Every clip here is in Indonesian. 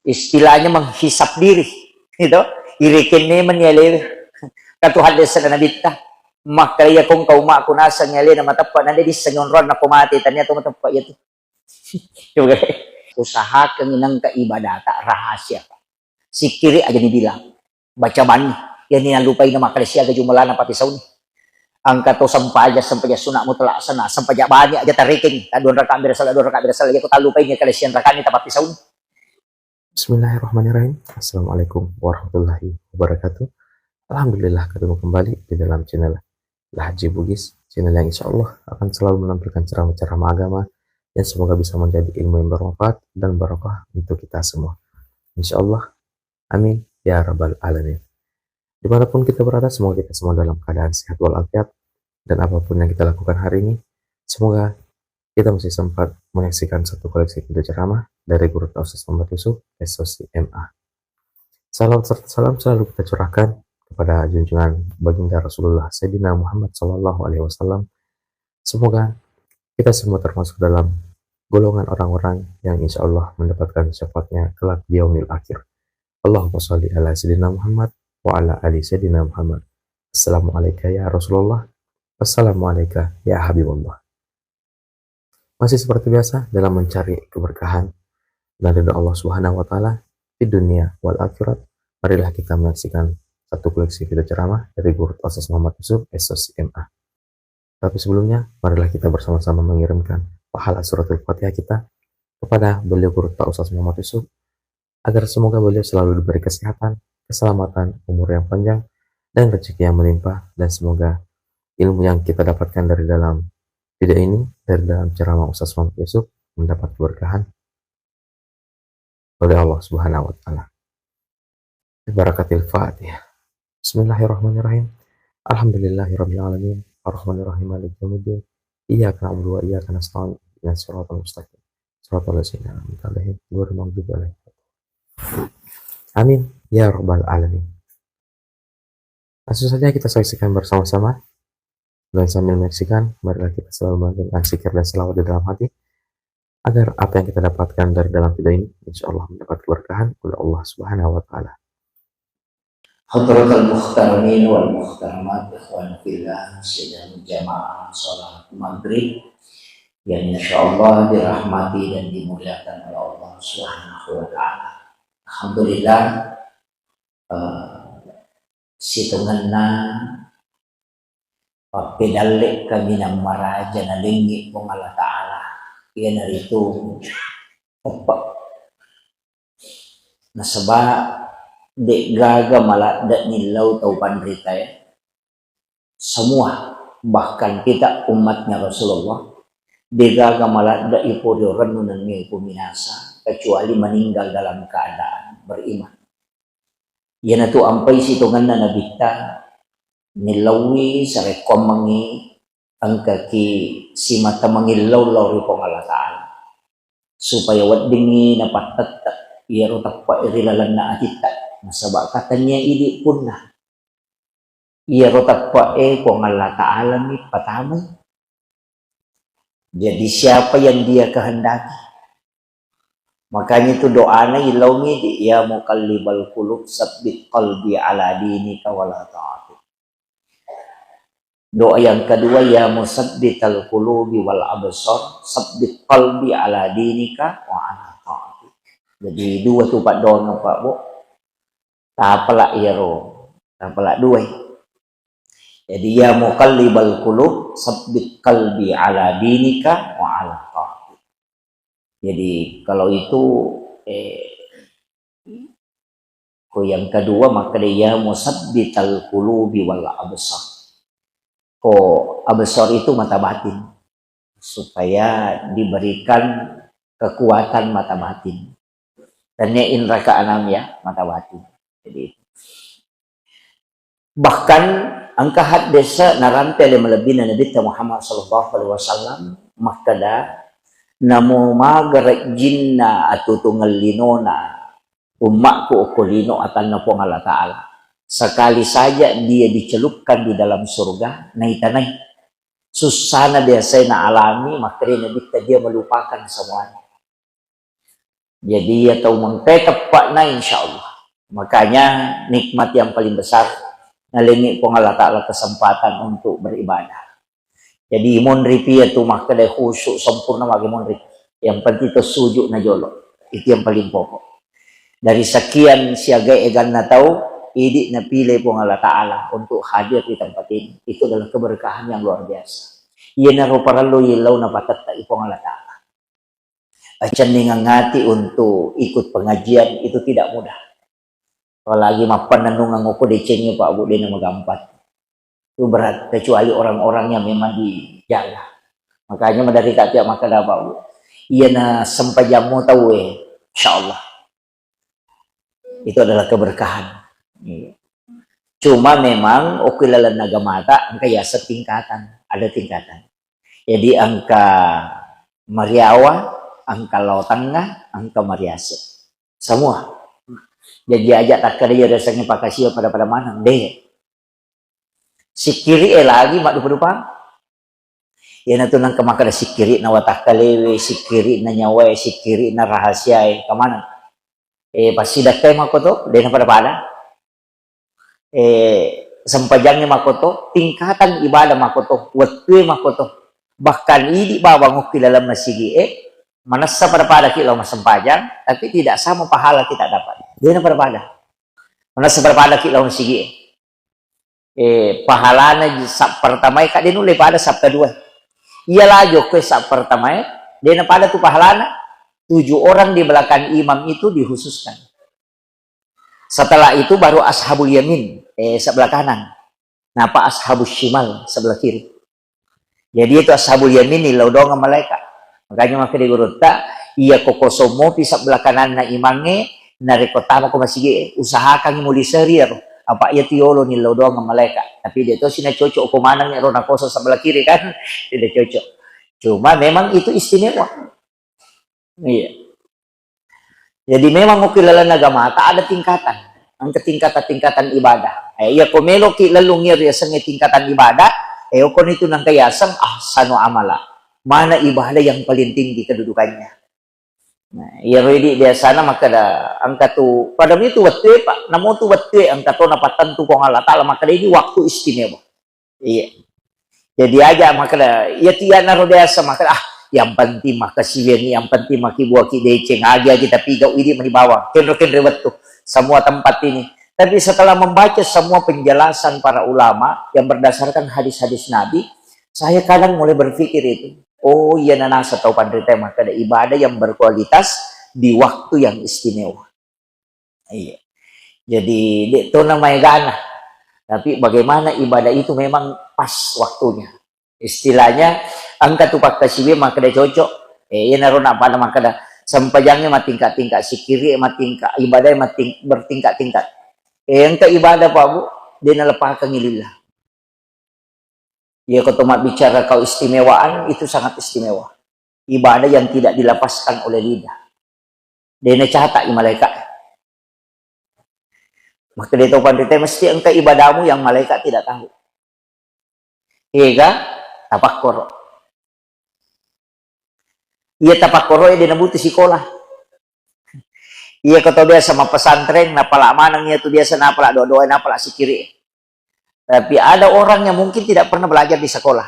istilahnya menghisap diri itu irikin ni menyele katuhan desa na nabita makaya kung kauma ko nasa nyele na matapa na di sanyon na kumati tanya to matapa itu coba usaha kenginang kaibadata rahasia si kiri aja dibilang baca bani yan ninalupay na makalesya ga jumala na pati sauni ang kato sampaja sunak mo tala sana sampaja bani aja tariking adon raka berasal ya ko talupay ni kalesyan raka ni tapati sauni. Bismillahirrahmanirrahim. Assalamualaikum warahmatullahi wabarakatuh. Alhamdulillah ketemu kembali di dalam channel Lahaji Bugis, channel yang insya Allah akan selalu menampilkan ceramah-ceramah agama yang semoga bisa menjadi ilmu yang bermanfaat dan barokah untuk kita semua. Insya Allah, amin ya rabbal alamin. Dimanapun kita berada, semoga kita semua dalam keadaan sehat walafiat, dan apapun yang kita lakukan hari ini, semoga kita masih sempat menyaksikan satu koleksi video ceramah dari Guru Ustaz Muhammad Yusuf, SOC MA. Salam serta salam selalu kita curahkan kepada junjungan baginda Rasulullah Sayyidina Muhammad Sallallahu Alaihi Wasallam. Semoga kita semua termasuk dalam golongan orang-orang yang insya Allah mendapatkan syafaatnya kelak di yaumil akhir. Allahumma sholli ala Sayyidina Muhammad wa ala ali Sayyidina Muhammad. Assalamualaikum ya Rasulullah. Assalamualaikum ya Habibullah. Masih seperti biasa dalam mencari keberkahan dan ridha Allah Subhanahu wa taala di dunia wal akhirat, marilah kita menyaksikan satu koleksi video ceramah dari Guru Ustaz Muhammad Yusuf, SOC MA. Tapi sebelumnya, marilah kita bersama-sama mengirimkan pahala suratul Fatihah kita kepada beliau Guru Ustaz Muhammad Yusuf agar semoga beliau selalu diberi kesehatan, keselamatan, umur yang panjang dan rezeki yang melimpah, dan semoga ilmu yang kita dapatkan dari dalam video ini, dari dalam ceramah Ustaz Muhammad Yusuf, mendapat keberkahan oleh Allah Subhanahu wa taala. Barakatil Fatihah. Bismillahirrahmanirrahim. Alhamdulillahirabbil alamin. Arrahmanirrahim. Maliki yaumiddin. Iyyaka na'budu wa iyyaka nasta'in. Ihdinas siratal mustaqim. Shiratal ladzina an'amta 'alaihim ghairil maghdubi 'alaihim. Amin ya rabbal alamin. Langsung saja kita saksikan bersama-sama. Dan sambil menyaksikan, marilah kita selalu melakukan zikir dan selawat di dalam hati, agar apa yang kita dapatkan dari dalam video ini, insya Allah mendapat keberkahan oleh Allah Subhanahu wa taala. Hadratul muhtaramin wal muhtaramat, ikhwan fillah, sidang jamaah salat maghrib yang insya Allah dirahmati dan dimuliakan oleh Allah Subhanahu wa taala. Alhamdulillah, situnganna pedalik kami ng maraja na lingi kong Allah Ta'ala. Iyan na rito. Nasaba, di gaga malada nilaw tau pandrita ya. Semua, bahkan kita umatnya Rasulullah, di gaga malada ipuryoran nun ng puminasa, kecuali meninggal dalam keadaan beriman. Yan na to ampay situngan na nabita, nilawi sa rekomangi ang kaki si mata mangilaw-law rin pong Allah Ta'ala supaya wadingi na patatat iyaro takpa irilalan na atita nasaba katanya ili pun na iyaro takpa pong Allah Ta'ala ni patamay. Jadi siapa yang dia kehendaki, makanya itu doa na ilaw ni ya muqallibal qulub sabbit qalbi ala dinika wala ta'ati. Doa yang kedua, ya musabbital qulubi wal absar sabbit qalbi ala dinika wa ala ta'atik. Jadi dua tu pak doa pak bu. Tapala iro, tapala dua. Jadi ya muqallibal qulub sabbit qalbi ala dinika wa ala ta'atik. Jadi kalau itu yang kedua maka dia musabbital qulubi wal absar. Absar itu mata batin, supaya diberikan kekuatan mata batin. Dan indra keenam ya, mata batin. Jadi bahkan angka hadisa narampel melebih Nabi Muhammad sallallahu alaihi wasallam makada namo magarak jinna atutunggal linona umakku ukulino atan na po Allah Ta'ala. Sekali saja dia dicelupkan di dalam surga, naitanay. Susana dia saya na alami, maka dia melupakan semuanya. Jadi atau mengtetap pak na insya Allah. Makanya nikmat yang paling besar nalingi po Allah Ta'ala kesempatan untuk beribadah. Jadi mon ripi itu maka deh khusyuk sempurna bagi mon ripi. Yang penting itu sujud na jolo. Itu yang paling pokok. Dari sekian siaga egan na tahu, ini na pilih po Allah Ta'ala untuk hadir di tempat ini. Itu adalah keberkahan yang luar biasa. Iya na roparalo yilaw na patata ipong Allah Ta'ala. Acan ngati untuk ikut pengajian itu tidak mudah. Apalagi mapananungan ko decengnya Pak Bu dia magampat. Itu berat kecuali orang-orang yang memang dijaga. Makanya dari kata maka dah Pak Bu. Iya na sempajamu tahu insyaallah. Itu adalah keberkahan. Cuma memang okilalan nagamata angka ya setingkatan, ada tingkatan. Jadi angka Mariawa, angka Lautengah, angka Mariase. Semua. Jadi ajak tak kerja rasanya pakasih pada mana deh. Si kiri lagi mak dupa-dupa. Ya na tunang kemakada si kiri na watak kalewe, si kiri na nyawa, si kiri na rahasia kemana? Pasti dakai makoto, deh na pada. Sempajangnya makoto, tingkatan ibadah makoto, waktu makoto. Bahkan ini bawang dalam nasigi manasa pada kita mas sempajang, tapi tidak sama pahala kita dapat. Dia na pada. Manasa pada kita nasigi pahalanya sa pertama kak dia nulai pada sabta dua. Ia lajo ke sa pertama dia na pada tu pahalana 7 orang di belakang imam itu dihususkan. Setelah itu baru ashabul yamin sebelah kanan. Napa ashabul shimal sebelah kiri. Jadi itu ashabul yamin ni laudong malaikat. Makanya maka digurunta iya kokosomo pisah belah kanan na imange narekotama ko masige usahakan muli serir apa iya tiolo ni laudong malaikat. Tapi dia itu sina cocok kumanang ero na koso sebelah kiri kan tidak cocok. Cuma memang itu istimewa. Iya. Jadi memang ukilalan agama tak ada tingkatan. Ang tingkatan ibadah. Ya komelo ki lalungir ya sang tingkatan ibadah. Kon itu nang kayasang ahsanu amala. Mana ibadah yang paling tinggi kedudukannya. Nah, ya ready dia sana maka da angka tu pada itu waktu Pak. Namo tu waktu angka tu napatan tu kong Allah Taala maka ini waktu istimewa. Iya. Jadi aja maka da ya tiana rodeasa maka yang penting maka siweni yang penting maki buah ki deceng aja kita pigau ini menibawa kenro betul semua tempat ini. Tapi setelah membaca semua penjelasan para ulama yang berdasarkan hadis-hadis Nabi, saya kadang mulai berpikir itu, oh iya nanasa tahu pandrita maka ada ibadah yang berkualitas di waktu yang istimewa. Iya. Jadi itu namanya gana. Tapi bagaimana ibadah itu memang pas waktunya. Istilahnya angka tupak kasiwe maka ada cocok. Iya naruh apa maka ada sempajangnya matingkat-tingkat si kiri matingkat ibadah bertingkat-tingkat. Yang ke ibadah Pak Bu, dia nalepakan lillah. Ya kalau bicara kau istimewaan itu sangat istimewa. Ibadah yang tidak dilepaskan oleh lidah. Dia catat malaikat. Maka dia tahu pandai mesti engkau ibadahmu yang malaikat tidak tahu. Iya tapakkoro. Iya tapakkoro dia nabuti sekolah. Iya kata biasa sama pesantren napala manangnya itu biasa napala doa napala si kiri. Tapi ada orang yang mungkin tidak pernah belajar di sekolah.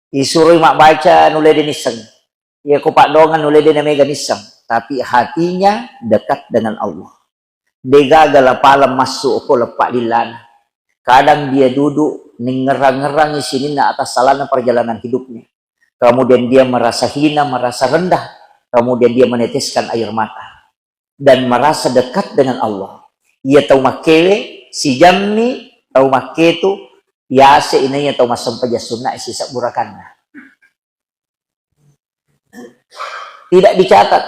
Disuruh mak baca nulai di niseng. Iya kupak dongan nulai di mega niseng. Tapi hatinya dekat dengan Allah. Dia galapala masuk ko lepak lilana. Kadang dia duduk ngerang-ngerang di sini na atas salana perjalanan hidupnya. Kemudian dia merasa hina, merasa rendah. Kemudian dia meneteskan air mata. Dan merasa dekat dengan Allah. Ia tahu makewe, si jamni, tahu maketu, yase inanya tahu masampaja sunnah isi saburakanna. Tidak dicatat.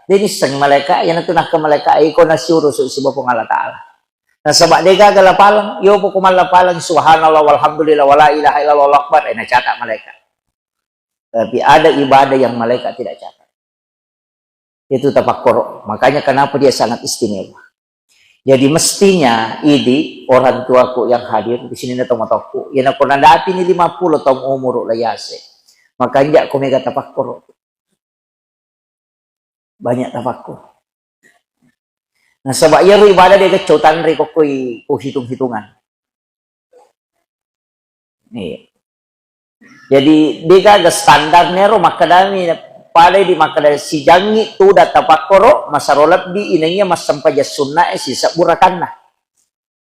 Jadi sang malaikat yang natunah ke malaikat iko nasyuro so si bapong Allah Ta'ala. Nah sabak dega galapalang, yo po kumalapalang subhanallah walhamdulillah wala ilaha illallah akbar, nacatat malaikat. Tapi ada ibadah yang malaikat tidak catat. Itu tapakkoro. Makanya kenapa dia sangat istimewa. Jadi mestinya ini orang tuaku yang hadir di sini na tomatoku. Yan ako nandati ni 50 tahun umur layase. Makanya aku mega tapakkoro. banyak tafakkur. Nah, sebab ia ibadah dia kecotan ri ko hitung-hitungan. Iya. Jadi dia kagak standarnya ro makadami pada di makada si jangi tu da tapakkoro masarolap di inanya mas sampaja sunnah si saburakanna.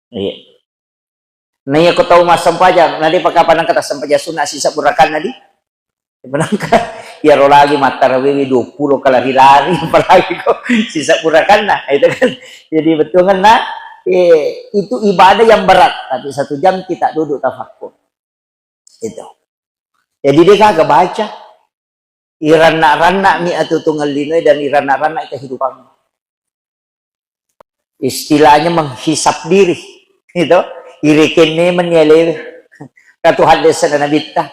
Iya. Nah, ya ko tahu mas sampaja, nanti pakapan kata sampaja sunnah si saburakanna di. Benangka ya ro lagi matarawi 20 kali lari apalagi kok sisa purakan nah itu kan. Jadi betul kan nah itu ibadah yang berat tapi 1 jam kita duduk tafakkur itu. Jadi dia kagak baca irana-rana mi atau tunggal linoy dan irana-rana kehidupan, istilahnya menghisap diri itu irikene menyele katuhan desa dan nabita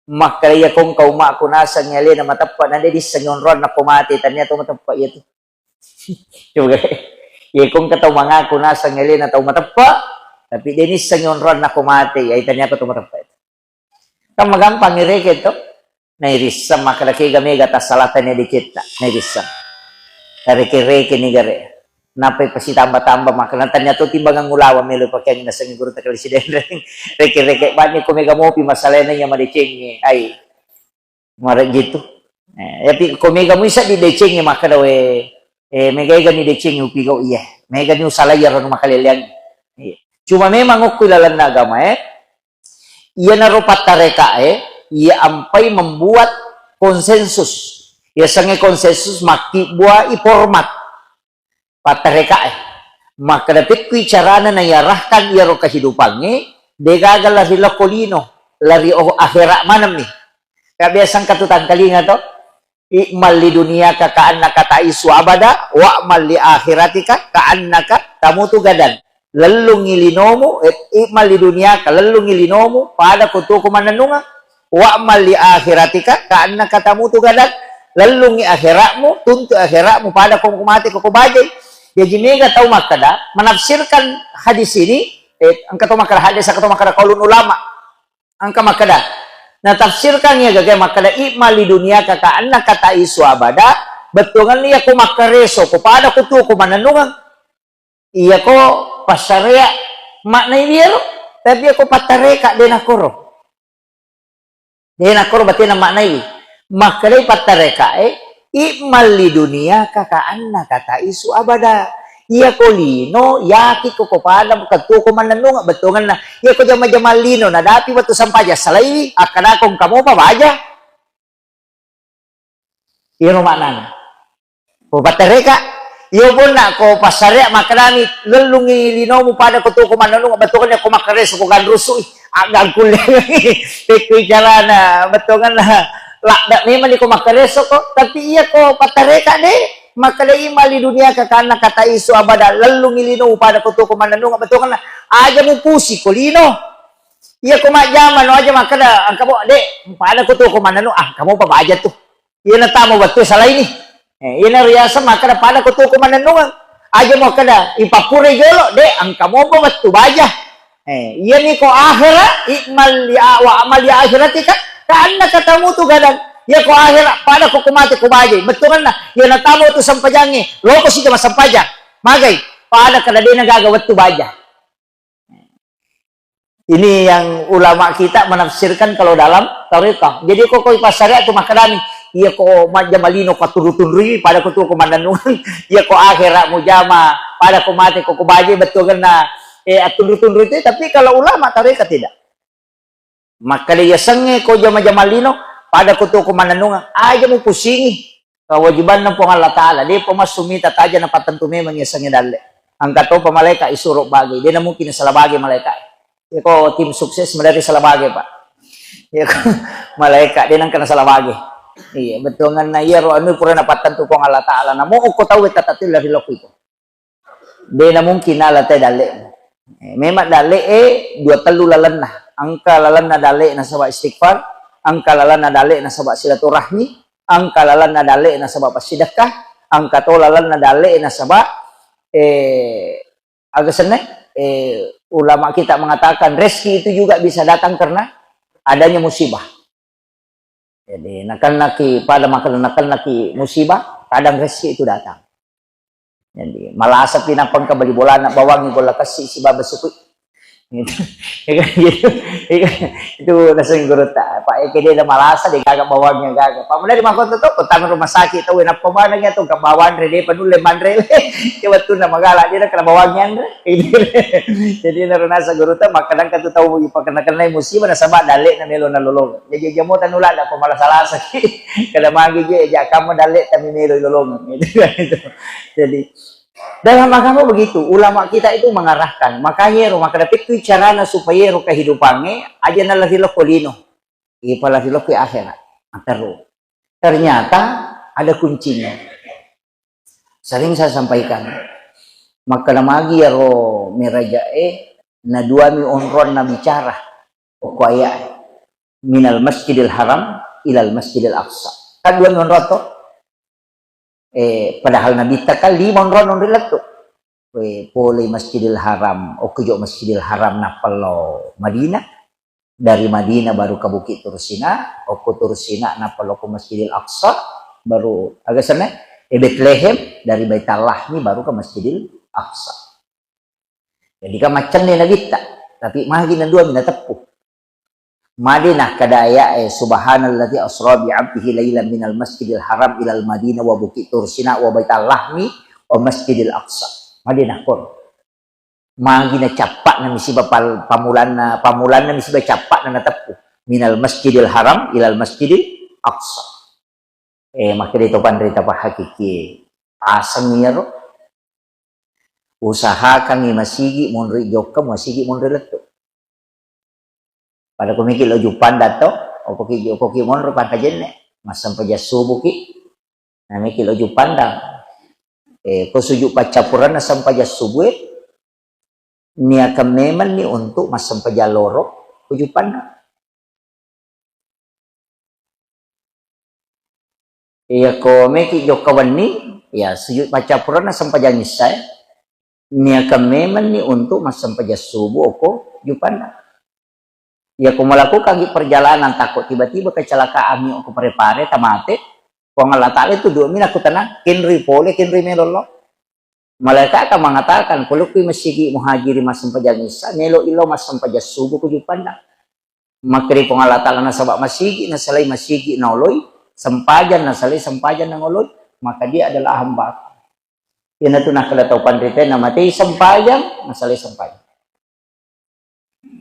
maka ya kung kauma ako nasa nyali na matapa na di sanyon na pumati tanya to matapa ito. Juga ya kung kataw mga ako nasa nyali na taw matapa tapi dinis sanyon na pumati ay tanya ko to matapa ito. Kang magampang ireke ito nairisam makalaki gamay gatas salatan ni dikit nairisam reke-reke ni gare napay pa si tamba-tamba makalatan niya to timbangang ulawa melo pa kaya nasa ngiguro ta kalsiden reke-reke ba ni kumega mo pi masalena niya madicing ay mara gitu tapi kumega mo isa di decing niya makadaw megay gani decing upi ko iya mega ni usalayar no makalilian cuma memang ukulalan na agama iya narupat tareka ia ampai membuat konsensus ia sange konsensus maki buah format patareka maka dapat kui carana na yarahkan iya ro kehidupannya degagal lari lakolino lari akhirat manam nih kabiasang katutan kalinga to ikmal li dunia ka annaka ta'isu abada wa amal li akhiratika ka annaka tamutu gadan lalu ngilinomu ikmal li dunia ka lalu ngilinomu pada kutuku mananunga wa amal li akhiratika ka annaka tamutu gadan lalu ngi akhiratmu tuntu akhiratmu pada kumati kubajay. Jadi mega tahu makada menafsirkan hadis ini angka tahu makada hadis angka tahu makada kaulun ulama angka makada nah tafsirkannya gagai makada ikmal di dunia kaka anak kata isu abada betungan liya ko makareso ko pada ko tu ko mananungan iya ko pasarea makna ibiro tapi ako patareka denakoro berarti na makna ibi makada patareka ikmal di dunia kaka anak kata isu abada iya ko lino yaki ko pada katu ko mananunga betungan na iya ko jama-jama lino na dapi batu sampaja salai akada kong kamu pa baja iya no makna ko patareka iya pun na ko pasarya makadami lelungi lino mo pada katu ko mananunga betungan na ko makareso ko ganruso agak kuling ikut jalan betungan na lakdak memang di ko makareso ko tapi iya ko patareka deh maka dai mali dunia kakana kata isu abada lalu ngilino pada kutu ko mananung betul kan aja mo pusi ko lino iya ko majama no aja maka da ang kamo de pada kutu ko mananung kamu pa baja tuh iya na tamo betul salah ini iya na riasa maka da pada kutu ko mananung aja mo kada ipapure jolo de ang kamo pa betul baja iya ni ko akhira ikmal ya wa amal ya akhiratika karena katamu tuh gadan ya ko akhira pada ko kumati ko bajay betul kan na ya natamo to sampajangi loko si mas sampaja magay pada kada din nagagawat to baja ini yang ulama kita menafsirkan kalau dalam tarekah jadi ko pasarya to makadami iya ko majamalino katurutun pada ko to kumandanungan iya ko akhira mo jama pada ko mati ko bajay betul kan na aturutun itu tapi kalau ulama tarekah tidak maka dia sange ko jama-jamalino pada kutu ko mananungan aja mo pusingi kewajiban ng Allah Ta'ala di po mas sumita taja na patantume man yasang idale ang kato pa malaika isuro bagay di na mungkin sa labagi malaika ko tim sukses madari sa labagi pa ko malaika di nang kana sa labagi iya betul nga na yero ano pura na patantu ko Allah Ta'ala na mo ko tawit tatatil la hilok ito di na mungkin ala tay dale memang dale dua telu lalan na ang kalalan na dale na sa istighfar ang kalalan na dali na sabab silaturahmi, ang kalalan na dali na sabab sedekah, ang katolalan na dali na sabab agasan ulama kita mengatakan rezeki itu juga bisa datang karena adanya musibah. Jadi nakal naki pada makan nakal naki musibah kadang rezeki itu datang. Jadi malasap pinapang ka bali bola na bawang ko lakas si baba suki. Gitu. Itu nasa guru ta. Pak eke dia malasa di gagak bawangnya gagak. Pak muna di makot to tang rumah sakit tahu na pamana nya to kabawan re panule mandre. Cewa tu na magala dia kena bawangnya andre. Jadi na nasa guru ta makanan ka tahu mo pakana musibah na sabak dalik na melo na lolong. Jadi jamo tanula na pamalasala kada magi je ja kamu dalik ta melo lolong. Gitu. Jadi dalam agama begitu, ulama kita itu mengarahkan. Makanya rumah kadapit itu carana supaya kehidupannya aja nalahi lo kolino. Ipalahi lo ke akhirat. Ternyata ada kuncinya. Sering saya sampaikan. Maka namagi ya ro mirajae na dua mi onron na bicara. O kaya minal masjidil haram ilal masjidil aqsa. Kan dua mi onron to. Padahal Nabi takal 5 ron relato. Poli Masjidil Haram, o kujo Masjidil Haram na palo Madinah. Dari Madinah baru ke Bukit Tursina, o ku Tursina na palo ke Masjidil Aqsa, baru agak sana Bethlehem dari Baitullah ni baru ke Masjidil Aqsa. Jadi kan macam ni Nabi tak, tapi mahagi na dua mina tepuh. Madinah kadaya subhanalladzi asra bi 'abdihi lailan minal masjidil haram ilal madinah wa bukit tursina wa baital lahmi wa masjidil aqsa. Madinah pun magina capak na misi pamulan na misi capak na natepu minal masjidil haram ilal masjidil aqsa. Maka dito pandrita pa hakiki asang niya ro usaha kang masigi monri jokka masigi monri leto. Pada kumiki lo jupan dato, okoki monro panta jenne, masam paja subuh ki, namiki lo jupan dah. Ko sujuk pacapuran na sampaja subuh, niya kameman ni untuk masam paja loro, kujupan dah. Iya ko meki jokawan ni, ya sujuk pacapuran na sampaja ngisay, niya kameman ni untuk masam paja subuh, oko jupan dah. Ya kung melakukan perjalanan takut tiba-tiba kecelakaan ni aku prepare tamate kung ngalatali itu 2 mina aku tenang kinri pole kinri melolo malaikat akan mengatakan kalau kui masigi muhajiri masam pajangisa nelo ilo masam pajasubu kujupan na makri kung ngalatala na sabak masigi na salay masigi na uloy sempajan na salay sempajan na uloy maka dia adalah hamba yan na ito nakalataw pandrite na mati sempajan na salay sempajan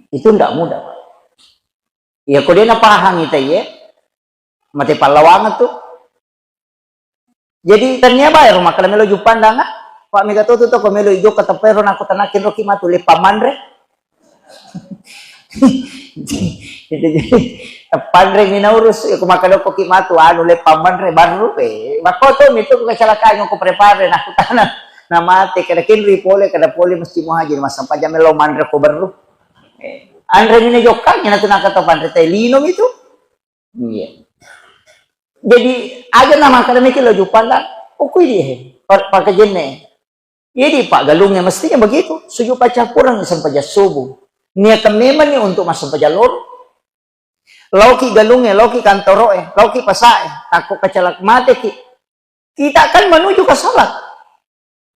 itu tidak mudah Pak. Ya kau dia napahang itu ya, mati palawangan tuh. Jadi ternyata ya rumah kalau melo jupan dah nggak, Pak Mega tuh kau melo hijau kata pero nak tanakin roki matu le pamandre. Jadi pamandre minaurus, aku makan koki matu anu le pamandre baru Maka tuh itu kecelakaan yang aku prepare nak tanah nama mati kada kinri pole mesti muhajir mas sampai jam melo mandre ko baru. Andre ini jokanya nanti nak kata pandai linom itu, iya. Jadi aja nama akademik lo jupan lah, okey dia, pakai jenne. Jadi Pak Galungnya mestinya begitu, suju pacapuran sampai subuh. Niat memang ni untuk masuk pajalor. Lauki galungnya, lauki kantoroe, lauki pasae, takut kecelak mati kita akan menuju ke salat.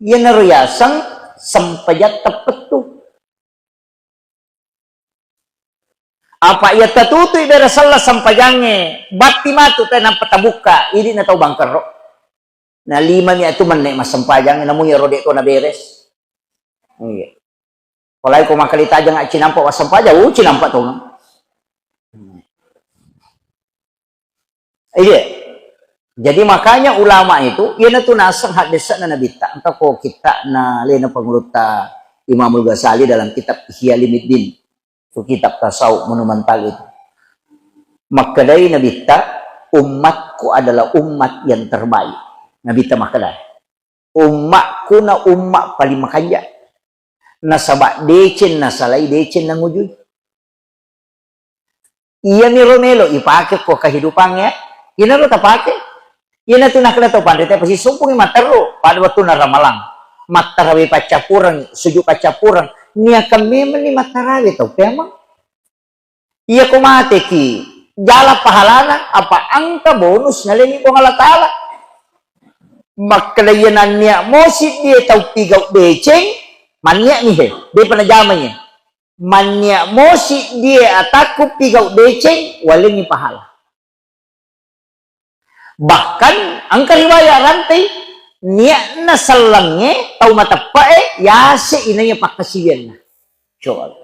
Ia neruyasang sampai tepat tuh. Apa ia tertutup dari salah sampajangnya bati matu tanam petabuka ini na tau bangkero na 5 niya itu menek mas sampajangnya namun ya rodek ko na beres iya kalau ko makalita jang cinampak was sampajang cinampak to iya jadi makanya ulama itu ia na tunasang hadisa na nabita entah ko kita na lena panguluta Imamul Ghazali dalam kitab Ihya Ulumuddin itu kitab tasawuf monumental itu. Maka dari Nabi ta umatku adalah umat yang terbaik. Nabi ta makadai. Umatku na umat paling makanya. Nasabak decen nasalai decen nangujud. Iya ni Romelo ipake ko kehidupannya. Ina ro tapake. Ina tu nakala to pandai pasti sumpung matero pada waktu na ramalang. Matarawi pacapuran, suju pacapuran. Nia kami meni matarawi tau memang. Iya ko mate ki jala pahalana apa angka bonus nalini ko ngalatala. Makalayanan niya mo si dia tau pigaw beceng manya ni he dia penajamanya manya mo si dia ataku pigaw beceng waling ni pahala. Bahkan angka riwayat rantai niya na salangnya tau matapae yase inanya pakasiyan na. Coba.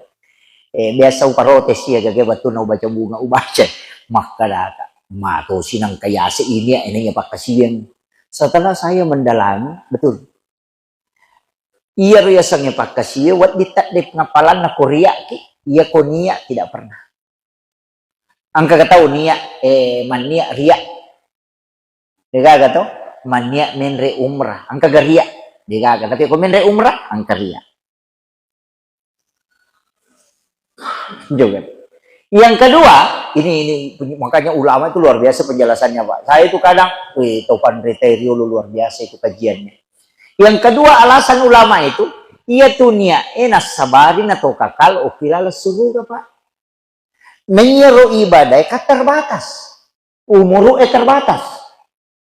Biasa uparotes siya gagay batu na ubaca bunga ubaca makadaka mato sinang kayase ini inanya pakasiyan. Setelah saya mendalami betul iya riasangnya pakasiya wat ditakdip ngapalan na Korea ki iya ko niya tidak pernah angka kataw niya mania riya digaga to mania menre umrah angka garia digaga tapi ko menre umrah angka riya juga. Yang kedua ini makanya ulama itu luar biasa penjelasannya Pak. Saya itu kadang Topan Reterio luar biasa itu kajiannya. Yang kedua alasan ulama itu ia tunia enas sabarin atau kakal ukilala suruga Pak. Menyeru ibadah terbatas. Umuru terbatas.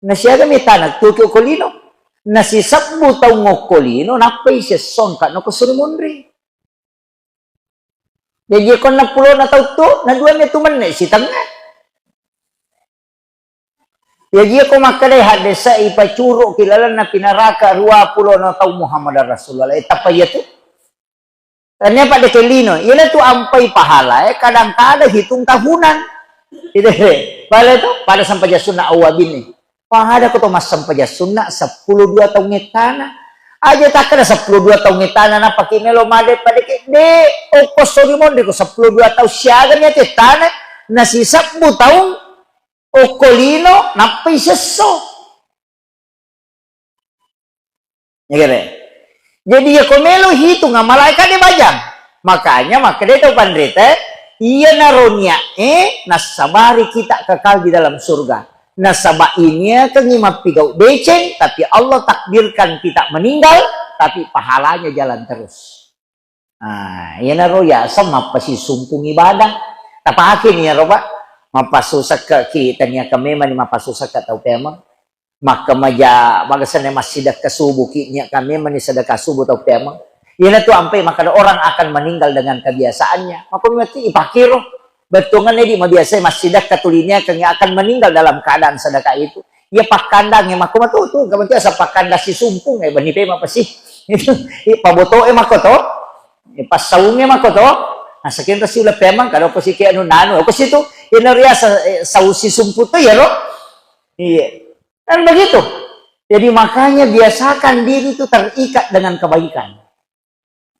Nasiaga mitanak tuki kolino. Nasisabbu tau ngokolino napay siya songka no kusurumundri. Jadi kon na pulo na tau to na dua me tuman na si tanga. Jadi ko makaleha desa ipacuro kilala na pinaraka 20 na tau Muhammad Rasulullah tapaya to. Tanya Pak Dekelino, ila tu ampai pahala kadang-kadang hitung tahunan. Itu pada tu pada sampai sunna awabin ni. Pahala ko to mas sampai sunna 12 tahun ngetana. Aja tak kena 12 tahun ngitana na pakimelo made padike de o kosori monde ko 12 tahun siaga niya tetana na si 10 tahun o kolino na piseso. Ya kere. Jadi ya komelo hitung nga malaikat di bajang. Makanya dia pandrite iya naronya nasabari kita kekal di dalam surga. Nasabah ini kengimap pigau beceng, tapi Allah takdirkan kita meninggal, tapi pahalanya jalan terus. Nah, ya naroya sama pasti sumpung ibadah. Tapakin ya roba, mapasusak ke kita niya kami mani mapasusak ka tau pema. Maka maja bagasan masih dah kasubuh niya kami mani sedekah subuh tau pema. Yan tu ampai maka orang akan meninggal dengan kebiasaannya. Maka mati ipakiro. Betungan ini mabiasa masjidah katulinya kaya akan meninggal dalam keadaan sedekah itu. Ya pakandang ya mako matu tu kamu asa pakanda si sumpung bani pe apa sih. Itu paboto mako to. Pas saunge mako to. Nah sakin ta si ulah pemang kada ko si ke anu nano. Ko situ inaria sa si sumput to ya lo. Iya. Dan begitu. Jadi makanya biasakan diri itu terikat dengan kebaikan.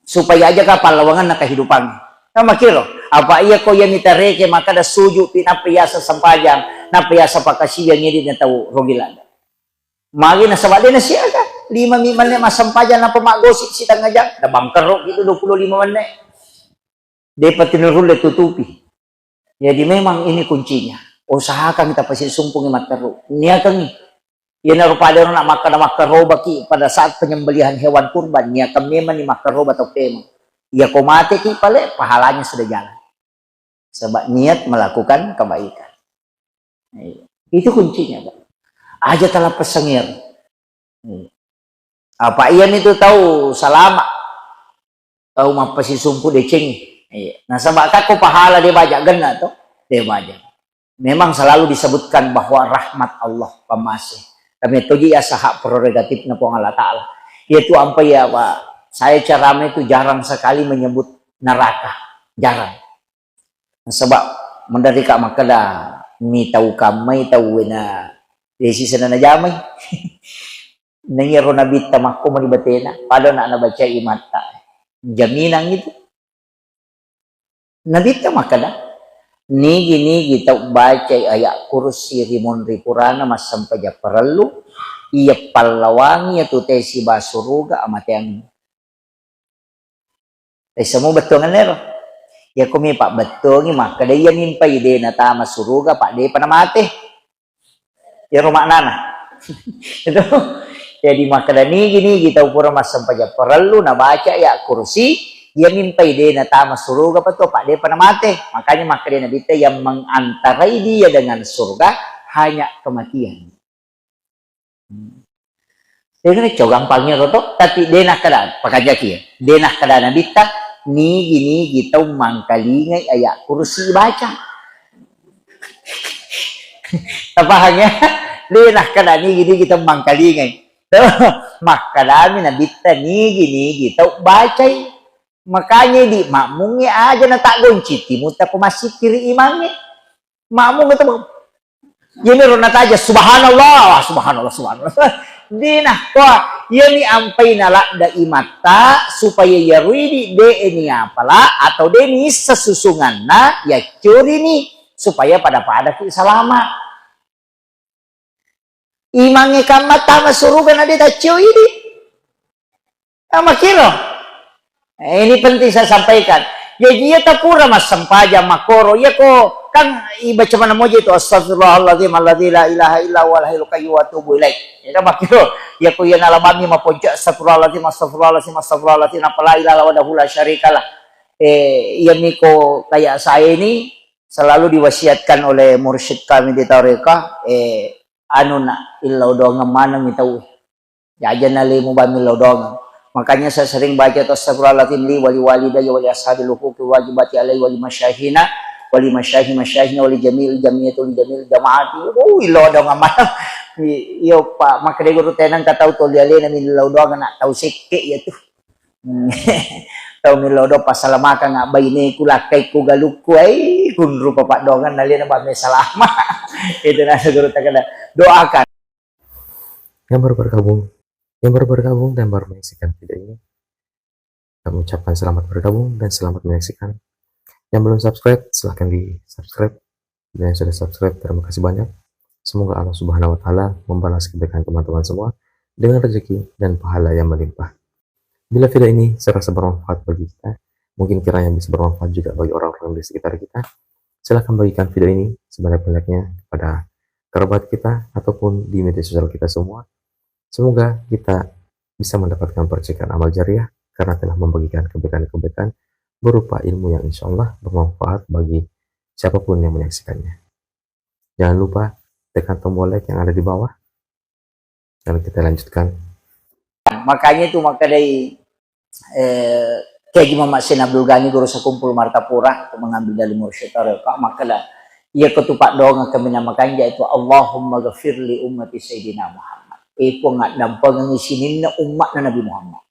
Supaya aja kapal lawangan na kehidupan. Nama kiro, apa iya ko yang itareke maka da suju pinapiyasa sampajang, napiyasa pakasiyang ini na tahu rogilada. Magi na sabade na siya ka, 5 man na masampajang na pamagosik si tangajang, na bangkero gitu 25 man na. Dapat tinurulit tutupi. Jadi memang ini kuncinya. Usahakan kita pasti sumpung matero. Niya kami. Yan na rupada na makaroba ki pada saat penyembelihan hewan kurban, niya kami man ni makaroba atau tema. Ya komate ki pale pahalanya sudah jalan. Sebab niat melakukan kebaikan. Itu kuncinya, Pak. Aja telah pesengir. Apa iyan itu tahu salama. Tahu mapasi sumpu deceng. Nah sebab kako pahala dia bajak gena tuh, dia bajak. Memang selalu disebutkan bahwa rahmat Allah pemasih. Kami itu dia hak prerogatif na Allah Ta'ala. Yaitu apa ya, Pak? Saya caranya itu jarang sekali menyebut neraka. Jarang. Sebab mendarika makada mi tahu kamay tahu na desi sana na jamay. Nangiro na bita mako maribatena. Pada na nabaca imata. Jaminang itu. Nabita makada. Nigi tahu baca ayak kursi rimon ripurana mas sampaja perlu. Iya palawangi itu tesi basuruga amat yang semua betongan nero. Ya kumi Pak betongi maka dia nimpai dia nata masuruga Pak dia pada mati. Ya rumah nana. Itu. Jadi maka gini kita ukur mas sampai perlu na baca ya kursi dia nimpai dia nata masuruga Pak dia pada mati. Makanya maka dia nabita yang mengantarai dia dengan surga hanya kematian. Dengan itu gampangnya roto, tapi denah kada pakajaki ya. Denah kada nabita ni gini kita mangkalingai ayat kursi baca. Tapahnya denah kada ni gini kita mangkalingai. Makadami nabita ni gini kita baca. Makanya di makmungnya aja na tak gonci timut apa masih kiri imamnya. Makmum itu ini rona aja subhanallah, subhanallah, subhanallah. Dinah kok yani ampai nalak da imata supaya ya ruidi de ini apalah atau de ini sesusungan na ya curi nih supaya pada selama imangnya kamata masurugan ada tak curi ini sama kiro. Ini penting saya sampaikan. Ya dia tapura mas sampaja makoro ya kok kan ibaca mana moja itu astagfirullahaladzim alladzi la ilaha illa huwal hayyul qayyum wa atubu ilaih. Ya makiro ya ko ya nalabami maponca astagfirullahaladzim astagfirullahaladzim astagfirullahaladzim la ilaha wahdahu la syarikalah. Ya niko kayak saya ini selalu diwasiatkan oleh mursyid kami di tarekah anuna illa udonga mana mitau. Ya aja nali mubami udonga. Makanya saya sering baca astagfirullahaladzim li wali walidayya wali ashabil huquqi wajibati alaihi wali masyaykhina wali masyaykhina wali jamil jamiyatul jamil jamaati. Ilo dong amal. Yo Pak makre guru tenang katau to liale na milaw do nga tau sikke ya tuh. Tau milaw do pasalamaka nga bayne kulakay ku galukku ay kun rupa Pak dongan nali na ba may salama. Itu na guru takana doakan. Yang baru bergabung dan baru menyaksikan video ini, kami ucapkan selamat bergabung dan selamat menyaksikan. Yang belum subscribe, silahkan di subscribe. Dan yang sudah subscribe, terima kasih banyak. Semoga Allah Subhanahu wa Ta'ala membalas kebaikan teman-teman semua dengan rezeki dan pahala yang melimpah. Bila video ini serasa bermanfaat bagi kita, mungkin kiranya bisa bermanfaat juga bagi orang-orang di sekitar kita, silahkan bagikan video ini sebanyak-banyaknya kepada kerabat kita ataupun di media sosial kita semua. Semoga kita bisa mendapatkan percikan amal jariah karena telah membagikan kebaikan-kebaikan berupa ilmu yang insya Allah bermanfaat bagi siapapun yang menyaksikannya. Jangan lupa tekan tombol like yang ada di bawah. Dan kita lanjutkan. Makanya itu maka dari kayak Imam Maksin Abdul Ghani guru sekumpul Martapura mengambil dari mursyid tarekah maka lah ia ketupak doa kami namakan yaitu Allahumma ghafirli ummati sayyidina Muhammad. Ipo nga dampang ng isinin na umat na Nabi Muhammad.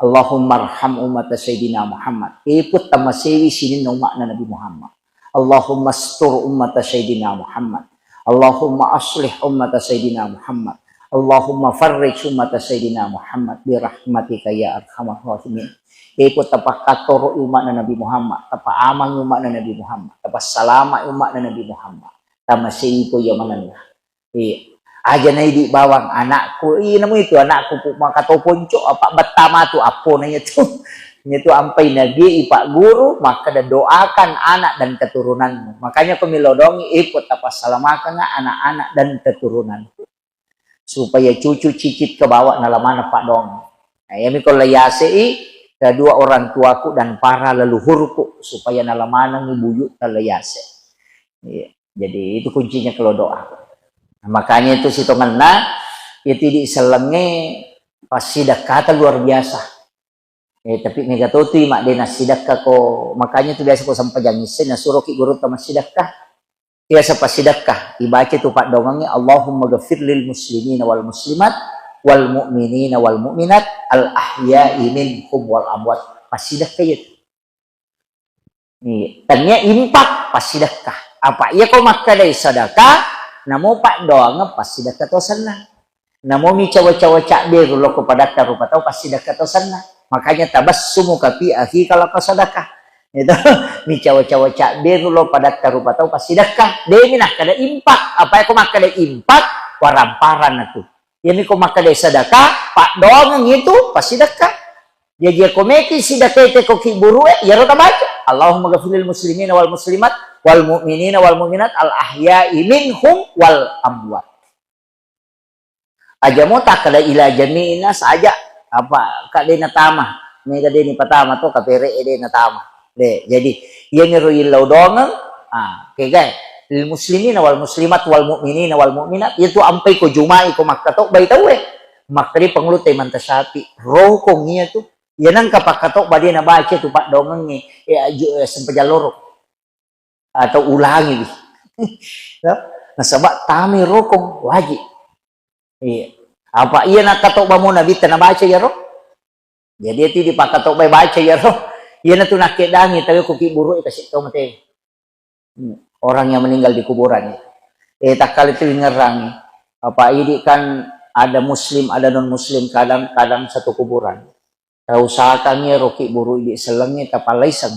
Allahumma arham umat Sayyidina Muhammad. Ipo tamasewi sinin na umat na Nabi Muhammad. Allahumma astur umat Sayyidina Muhammad. Allahumma aslih umat Sayyidina Muhammad. Allahumma farrij umat Sayyidina Muhammad birahmatika ya arhamar rahimin. Ipo tapakator umat na Nabi Muhammad. Tapaamang umat na Nabi Muhammad. Tapasalamat umat na Nabi Muhammad. Tamasewi ko yaman na. Aja na di bawang anakku, namu itu anakku maka tau ponco apa betama tu apa nanya tu, itu ampai nagi ipak guru maka dan doakan anak dan keturunanmu. Makanya pemilodongi ikut apa salamakan anak-anak dan keturunan supaya cucu cicit ke bawah nalamana Pak Dong. Nah, ya mikol layasei kedua orang tuaku dan para leluhurku supaya nalamana ngibuyut layase. Ya, jadi itu kuncinya kalau doa. Nah, makanya itu si Tongana itu diselenge pas sidakah luar biasa. Tapi megatoti mak dena sidakah ko makanya itu biasa ko sampai jangisin suruh ki guru sama sidakah. Biasa pas sidakah dibaca tuh Pak dongangnya Allahumma ghafir lil muslimina wal muslimat wal mu'minina wal mu'minat al ahya'i minhum wal amwat. Pas sidakah itu. Nih, tanya impak pas sidakah. Apa iya kau maka dari sedekah namo Pak doang pasti dah kata sana. Namo mi cawa-cawa cak biru lo kepada rupa tahu pasti dah kata sana. Makanya tabassumu kafi akhi kalau kau sedekah. Itu mi cawa-cawa cak biru lo pada rupa tahu pasti sedekah. Dia minah kada impak. Apa yang kau makan ada impak waramparan itu. Ini kau makan ada sedekah Pak doang itu pasti sedekah. Dia komeki sedekah itu kau kiburu ya rota baca. Allahumma ghafiril muslimina wal muslimat wal mu'minina wal mu'minat al ahya'i minhum wal amwat. Aja mo tak kada ila jami'ina saja apa kak dena tama. Mega deni patama to kapere dena tama. Jadi ieu niruil laudongan kegay lil muslimina wal muslimat wal mu'minina wal mu'minat itu ampai ko jumai ko makkato bai tawe. makri pangulutay mantasapi rokong niya tu yan ang kapakatok ba din na baca tu pak dongeng ni sempajalorok atau ulangi nasabak tami rokong wajib iya apa iya nakatok ba mo na bita na baca ya ro jadi ti di pakatok ba baca ya ro iya na tu nakedangi tayo kuki buru kasi to mate orang yang meninggal di kuburan tak kali itu ngerang apa ini kan ada muslim ada non muslim kadang-kadang satu kuburan usahakannya roki buru di selengnya tapalay sang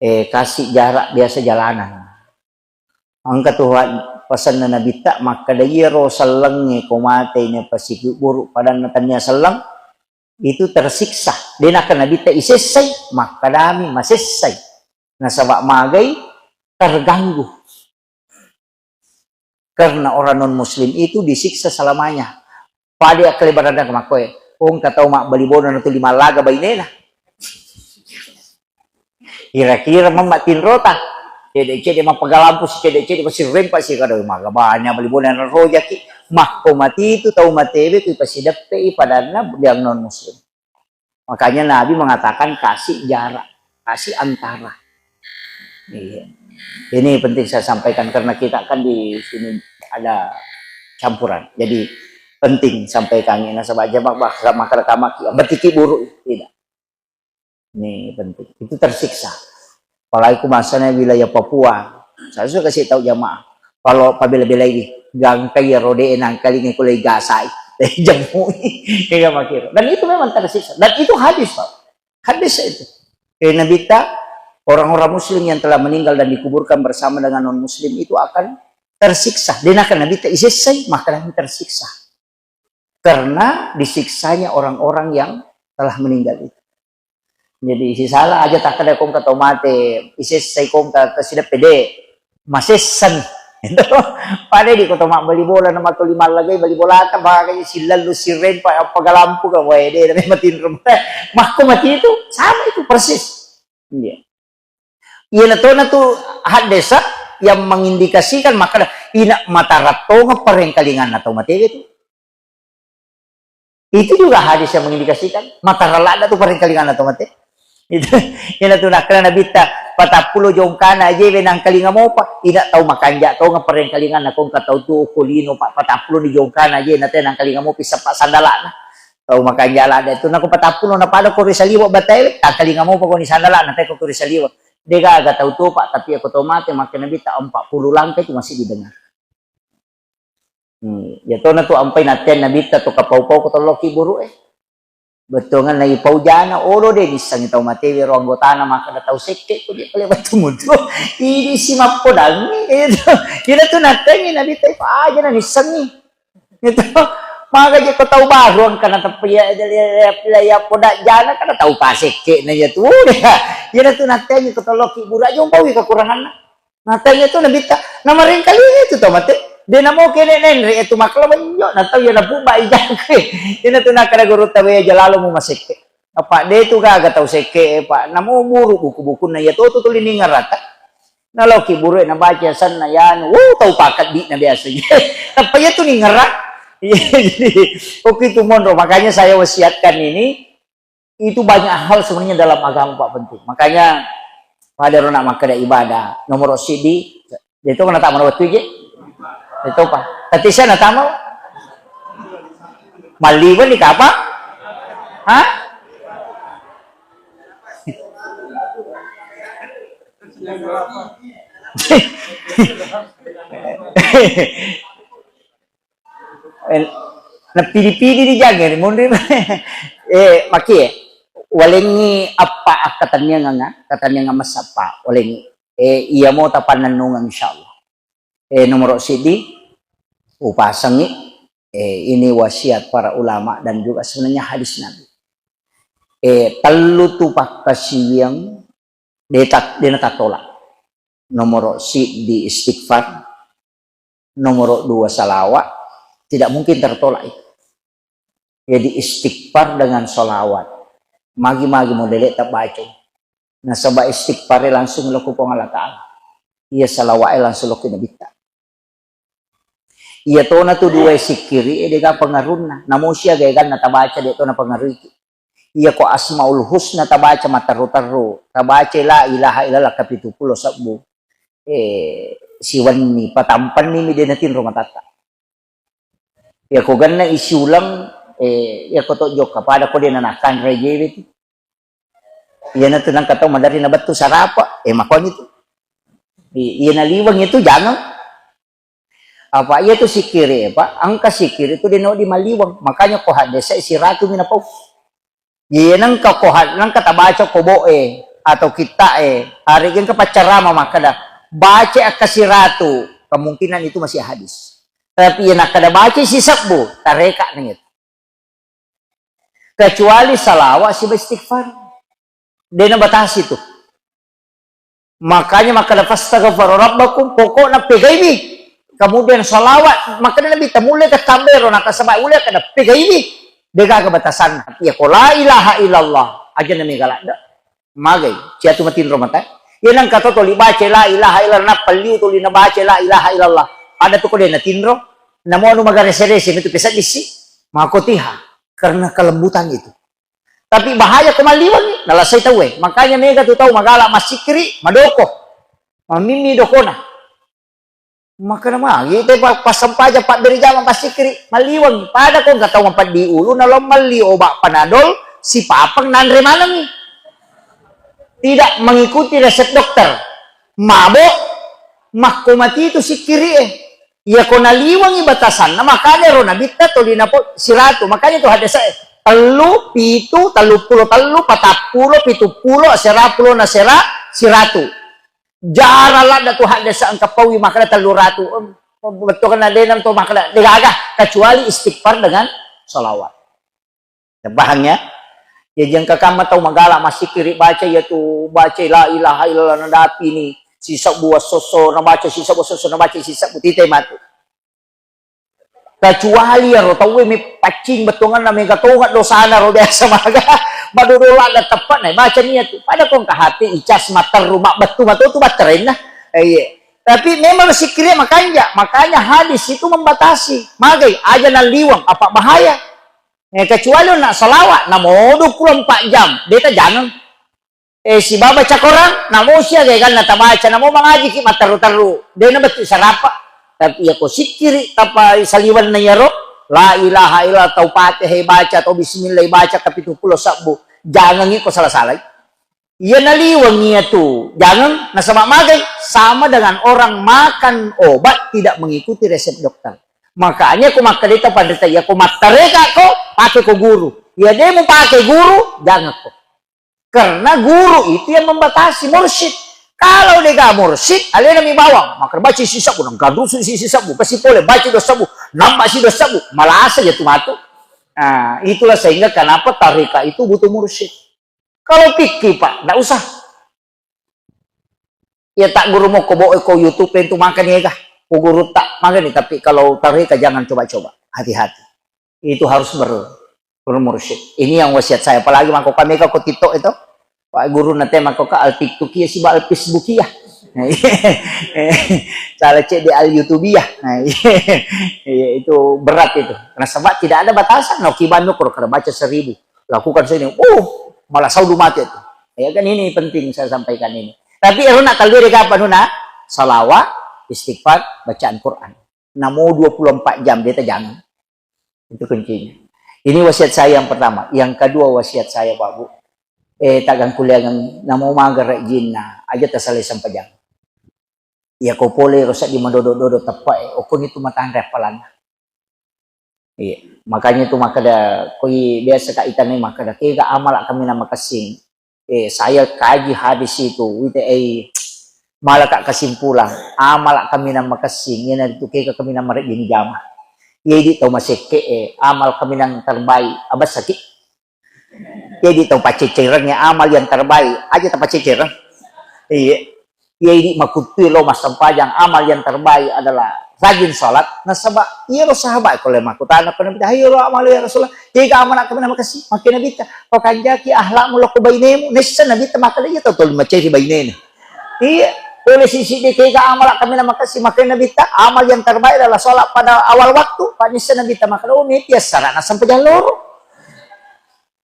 kasih jarak biasa jalanan ang katuhan pasan na nabita maka dayero selengnya kumate niya pasiki buru pada natanya selang itu tersiksa din akan nabita isesay maka dami masesay nasabak magay terganggu karena orang non muslim itu disiksa selamanya pada kelebaran kemakoy kung kataw makbalibonan na ito limalaga ba inena. Kira-kira mamatin rota. Cede mapagalampos, cede pasirren pa siya kadaw magabanya balibonan na roja ki. Makko mati itu tau matebe ki pasidape ipadana yang non muslim. Makanya Nabi mengatakan kasih jarak, kasih antara. Iya. Ini penting saya sampaikan karena kita kan di sini ada campuran. Jadi penting sampaikan ini nasabah jabak maki bertiki buruk tidak ini penting itu tersiksa apalagi kumasanya wilayah Papua saya sudah kasih tahu jamaah kalau apabila ini gang kaya rode enang kali ngikulay gasai jamu hingga makir dan itu memang tersiksa dan itu hadis Pak hadis itu nabita orang-orang muslim yang telah meninggal dan dikuburkan bersama dengan non muslim itu akan tersiksa dan akan nabita isesay maka tersiksa karena disiksanya orang-orang yang telah meninggal itu. Jadi si salah aja tak ada kong kata mate, isis say kong kata sida pede, masesan. Itu pada di kota mak bali bola nama tu lima lagi bali bola tak bagai si lalu si ren pa pagalampu ka wede tapi matiin rumah. Mahku mati itu sama itu persis. Iya. Iya na tu hadesa yang mengindikasikan maka ina mata rato ngapareng kalingan atau mati itu. Itu juga hadis yang mengindikasikan mata ralada tu paling kalingan atau mati. Itu yang tu nak kena nabita 40 jong kana aje benang kalingan mo pa tidak tahu makanja tahu ngaparin kalingan ako katau tu kulino pa 40 di jong kana aje nate nang kalingan mo pisa pa sandala na tahu makanja lada itu nako 40 na pada ko risaliwa batay tak kalingan mo pa ko ni sandala nate ko risaliwa dega aga tahu tu pak tapi aku tahu mati makin nabita 40 langkah itu masih didengar. Ya to na to ampay natin nabita to kapau-pau ko to loki buru betul nga lagi paujana olo de disang itaw matewi ro anggota na maka tahu sekke ko di pala batumudo ini si mapodang itu kira to natin nabita pa aja na disang ni itu maka je ko tahu baru ang kana tapya ya poda jana kana tahu pa sekke na ya tu kira to natin ko to loki buru aja umpawi kekurangan na natin itu nabita na maring kali itu to mate dia namo kene nenre itu makla banyo nataw ya nabuba ijake ina tu nakara guru tawe jalalo mo maseke apa de tu ga taw seke pa namo buru buku-buku na yato to tulini ngarata naloki buru na baca san na yan taw pakat di na biasa apa ya tu ni ngarat jadi oke itu monro makanya saya wasiatkan ini itu banyak hal sebenarnya dalam agama Pak penting makanya pada rona makada ibadah nomor CD itu kan tak menurut je itu pak, tadi saya nak tahu maliwan ni apa? Hah? Napili-pili di jaga, mundur. Maki walengi apa katanya nga masapa, walengi iya mo tapanan nungang insyaallah. Nomor CD upasangi ini wasiat para ulama dan juga sebenarnya hadis Nabi telu tupak kasiyang dina tolak nomor CD istighfar nomor 2 salawat tidak mungkin tertolak itu jadi istighfar dengan salawat magi-magi modele tak baca nah sabab istighfar langsung laku pangala ta'ala iya salawat langsung laku nabita Iya to na to dua sikiri deka pengaruna. Namo siya gayagan na tabaca dito na pengaruh. Iya ko asmaul husna tabaca mataru-taru. Tabaca la ilaha illallah kapitupulo sabbu. Siwan ni patampan ni mi denatin rumah tata. Ya ko ganna isiulang ya ko to jok kepada ko din anakan rejewit. Iya na to nang kataw madari na batu sarapa. Makon itu. Iya naliwang itu jangan. Apa iya itu sikiri pak angka sikiri itu dino di maliwang makanya ko hadesa si ratu minapau iya nang ka ko nang kata baca ko boe atau kita hari ini kepacarama maka dah baca ke si ratu kemungkinan itu masih hadis tapi nak kada baca si sabbu tareka ningit kecuali salawat si istighfar dena batasi tuh makanya maka dah fastaghfiru rabbakum pokoknya pegai kemudian salawat maka nabi tamule ka tambero nakasabay uli kada pigay ini dega ka batasan ya ko la ilaha illallah aja nami galanda magay siya tumatin romata yan ang katoto baca la ilaha illallah paliu to na baca la ilaha illallah ada to ko din natinro namo anu magareserese itu pesa disi makotiha karena kelembutan itu tapi bahaya kemaliwan nalasay tawe makanya mega to tahu magala masikri madoko mamimi dokona maka naman, ito pasampaja pak dari jaman pasti kiri maliwang pada kung kataw mampat di ulo na mali o ba panadol si papang nanre malam tidak mengikuti resep dokter mabok makumati itu si kiri ya ko naliwang batasan na makanya ro nabita to di napo siratu makanya to hadasa telu pitu telu pulo telu patapulo pitupulo serapulo na sera siratu jarala na to hadasa ang kapawi makala taluratu betul kan ada nam to makala digaga kecuali istighfar dengan salawat bahannya ya jang kakama tau magala masih kiri baca ya tu baca la ilaha illallah nadapi ni sisa buah soso na baca sisa buah soso na baca sisa putite matu kecuali ya ro tau mi pacing betungan na mega tungat dosana ro biasa maga madudula na tepat na baca niya tu pada kong kahati icas matar rumah batu tu baterin nah tapi memang sikirnya makanya hadis itu membatasi magay aja na liwang apa bahaya kecuali nak salawat na mo 24 jam deta jangan si baba cakoran na mo siya gaya na tabaca na mo mangaji ki mataru-taru de na batu sarapa tapi ya ko sikiri tapay saliwan na yaro la ilaha illallah tau Fatihah baca atau bismillah baca kapitulo sabbu jangan ngiko salah-salah iya naliwang niya tuh jangan nasama magay sama dengan orang makan obat tidak mengikuti resep dokter makanya ko makalita pandita ya ko matareka ko pakai ko guru ya dia mau pakai guru jangan ko karena guru itu yang membatasi mursyid kalau dia mursyid alena mi bawang maka baca sisa ko nang gadru sisa ko kasi pole baca dosa bu nambah si dosa bu malah saja tumatu nah itulah sehingga kenapa tarika itu butuh mursyid kalau pikir pak enggak usah ya tak guru mau ko YouTube itu makan ya kah ko guru tak makan tapi kalau tarika jangan coba-coba hati-hati itu harus bermursyid ini yang wasiat saya apalagi mangko kami ko TikTok itu Pak guru nate mako ka al TikTok ya si al Facebook ya. Cara cek di al YouTube ya. Nah, itu berat itu. Karena sebab tidak ada batasan. No kiban no kalau baca 1000 lakukan sini. Malah saudu mati itu. Ya kan ini penting saya sampaikan ini. Tapi nak kalau dia kapan na salawat, istighfar, bacaan Quran. Namo 24 jam dia jangan. Itu kuncinya. Ini wasiat saya yang pertama. Yang kedua wasiat saya Pak Bu. Tagang kuliah ng namo magar jin na aja tasali sampajang. Ya ko pole rosa di madodo-dodo tepa o kun itu matang repalan. Iya, makanya itu makada koi biasa ka itan ni makada kaya amal kami na makasing. Saya kaji hadis itu wite malaka kesimpulan amal kami na makasing yan itu kaya kami na marik gini jama. Iya di tau masike amal kami nang terbaik abas sakit. Jadi tahu pacicerangnya amal yang terbaik aja tak pacicerang iya jadi makuti lo mas sampajang amal yang terbaik adalah rajin sholat nah sebab iya lo sahabat kalau makutana pernah bilang ayo lo amal ya Rasulullah jika amal kami nama kasih makin nabi ta kau kanjaki ahlak mulo ko bainemu nesa nabi ta makan aja tahu macam si bainene iya oleh sisi dikega amal kami nama kasih makin nabita amal yang terbaik adalah sholat pada awal waktu panisa nabita maka ini tias sarana sampai jalur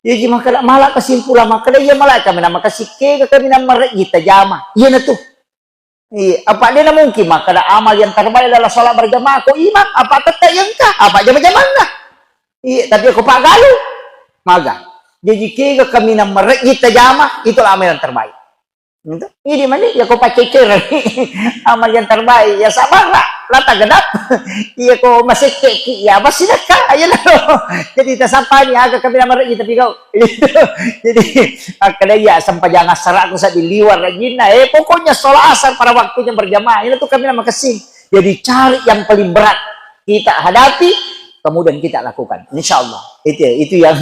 jadi maka malah kesimpulan maka dia malah kami nama kasih kega kami nama kita jama iya na tuh iya apa dia mungkin maka amal yang terbaik adalah sholat berjamaah kok imam apa kata yang kah apa jama-jama nah iya tapi aku pak galu maga jadi kega kami nama kita jama itulah amal yang terbaik. Ini mana ya ko pacecer amal yang terbaik ya sabar lah lata gedap iya ko masih keki ya masih dekat aja lah jadi tak sampai agak kami nama kita tapi kau jadi akhirnya ya sampai jangan serak aku saat di luar lagi nah pokoknya sholat asar pada waktunya berjamaah ini tuh kami nama kesing jadi cari yang paling berat kita hadapi kemudian kita lakukan insyaallah itu yang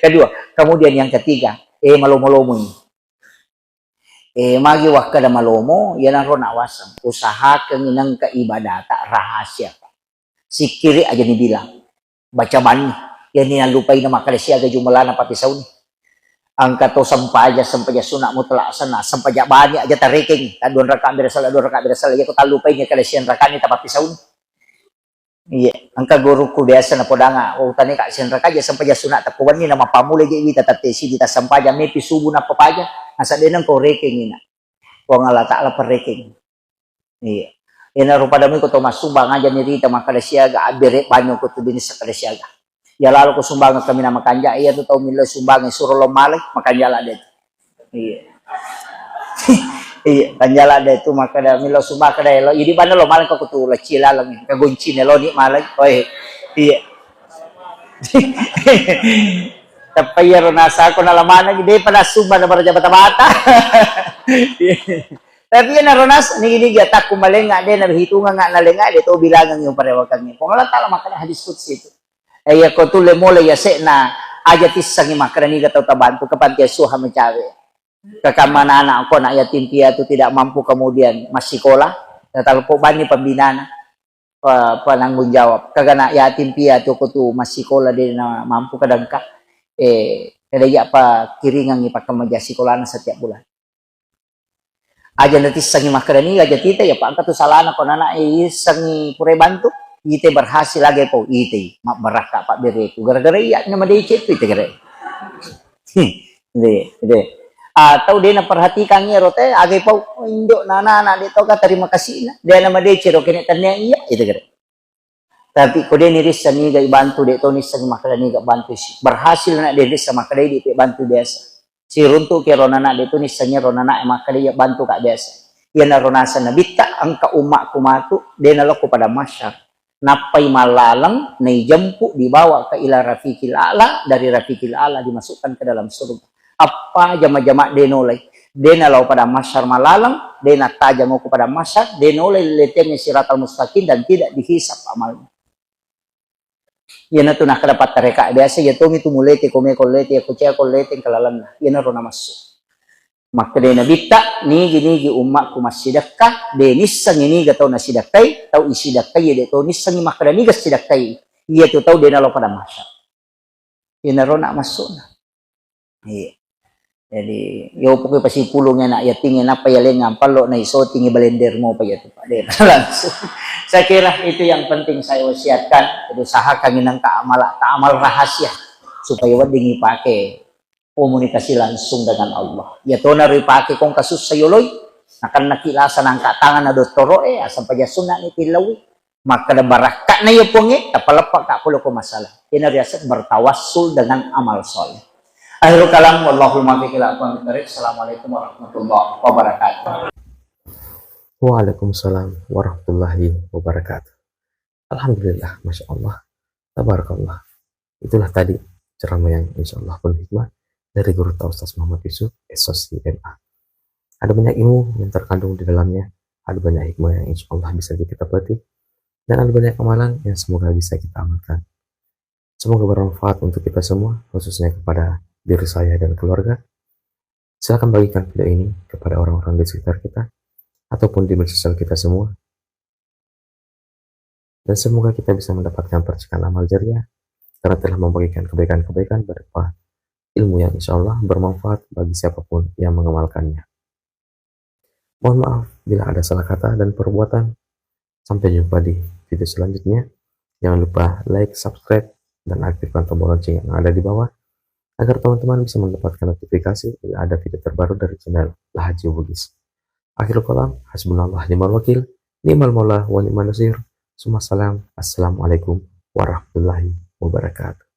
kedua kemudian yang ketiga malu-malumu ini magi wakada malomo yan ang rona wasam usaha kenginang kaibadata rahasia sikiri aja dibilang baca bani yan ninalupay na makalesya aga jumala na papisaw ni ang kato sampaja sunak mo talaasan na sampaja bani aja tariking adon raka birasal ya ko talupay niya kalesyan raka ni tapapisaw ni iya ang kaguru ko biasa na podanga o tani ka sen raka aja sampaja sunak tapuan ni na mapamuli di wita tatesi di tasampaja may pisubo na papaja asa din ang koreking ina ko nga lata ala pareking iya ina ro padami ko to masubang aja ni rita makalesyaga abire banyo ko to din sa kalesyaga ya lalo ko sumbang kami na makanja iya to milo sumbang suro lo malay makanja la det iya iya kanjala det tu makada milo sumbang kada lo idi bana lo malay ko to la chila lang kagunci ne lo ni malay oy iya tapayaro nasa ako nalaman hindi pa nasumba na para bata-bata tapi yan naronas nigi atak kumalenga din nahitunga nga nalenga dito bilangan yung parewakang niya kung alatala makana hadis kutsi ito ay ako tule mole yase na ajatis sangi makaraniga tau tabantu kapan tiya suha mencawe kakamana ako na yatim piatu tidak mampu kemudian masikola tatalpo bani pambinana pananggung jawab kagana yatim piatu ko tu masikola din na mampu kadangka kadaya pa kiringang ipakamaja sikolana setiap bulan aja nanti sangi makarani aja tita ya pak angkat salana ko nana sangi pure bantu ite berhasil lagi po ite mak baraka pak bere gara-gara iya nama dia itu gara de atau dia na perhatikan nya rote age po indok nana dia tahu ka terima kasih na dia nama dia ciro kene tanya iya itu gara tapi kode niris sa niga ibantu de to nis sa makalani ga bantu berhasil na de sa makalay di bantu biasa si runtu ke ronana de to nis sa nya ronana makalay bantu ka biasa yan na ronasa na bitta ang kauma kumatu de na loko pada masyar napay malalang na ijampu dibawa ka ila rafiqil a'la dari rafiqil a'la dimasukkan ke dalam surga apa jama-jama de nolay de na law pada masyar malalang de na tajam ko pada masyar de nolay letenya siratal mustaqim dan tidak dihisap amalnya yan na to nakadapat tareka biasa ya to mitumulete kome kolete ko cia kolete kalalan yan na ro namas makde na bitta nigi umma ku masidakka de nisang ini gatau na sidakkai tau isidakkai de to nisang makda ni gasidakkai iya to tau de na lo pada masa yan na ro na masuna iya jadi yo pokoknya pasti pulungnya nak ya tingin apa ya lengan palo na iso tinggi blender mo pa ya to pak de langsung saya kira itu yang penting saya wasiatkan berusaha kami nang amal rahasia supaya wadingi pakai komunikasi langsung dengan Allah ya to na pakai kong kasus sayoloy akan nakilasan ang katangan na doktoro sampai jasuna ni tilawi maka da baraka na yo pongi tapalapak ka pulo ko masalah inariasat bertawassul dengan amal soleh. Akhirul kalam wallahul muwaffiq ila aqwamit thoriq. Assalamualaikum warahmatullahi wabarakatuh. Waalaikumsalam warahmatullahi wabarakatuh. Alhamdulillah, masya Allah, tabarakallah. Itulah tadi ceramah yang insya Allah penuh hikmah dari Guru Ustaz Muhammad Yusuf SOC MA. Ada banyak ilmu yang terkandung di dalamnya, ada banyak hikmah yang insya Allah bisa kita petik, dan ada banyak amalan yang semoga bisa kita amalkan. Semoga bermanfaat untuk kita semua, khususnya kepada diri saya dan keluarga. Silakan bagikan video ini kepada orang-orang di sekitar kita ataupun di media sosial kita semua. Dan semoga kita bisa mendapatkan percikan amal jariah karena telah membagikan kebaikan-kebaikan berupa ilmu yang insya Allah bermanfaat bagi siapapun yang mengamalkannya. Mohon maaf bila ada salah kata dan perbuatan. Sampai jumpa di video selanjutnya. Jangan lupa like, subscribe, dan aktifkan tombol lonceng yang ada di bawah agar teman-teman bisa mendapatkan notifikasi bila ada video terbaru dari channel Lahaji Bugis. Akhirul kalam, hasbunallah ni'mal wakil, ni'mal maula wa ni'man nasir. Assalamualaikum warahmatullahi wabarakatuh.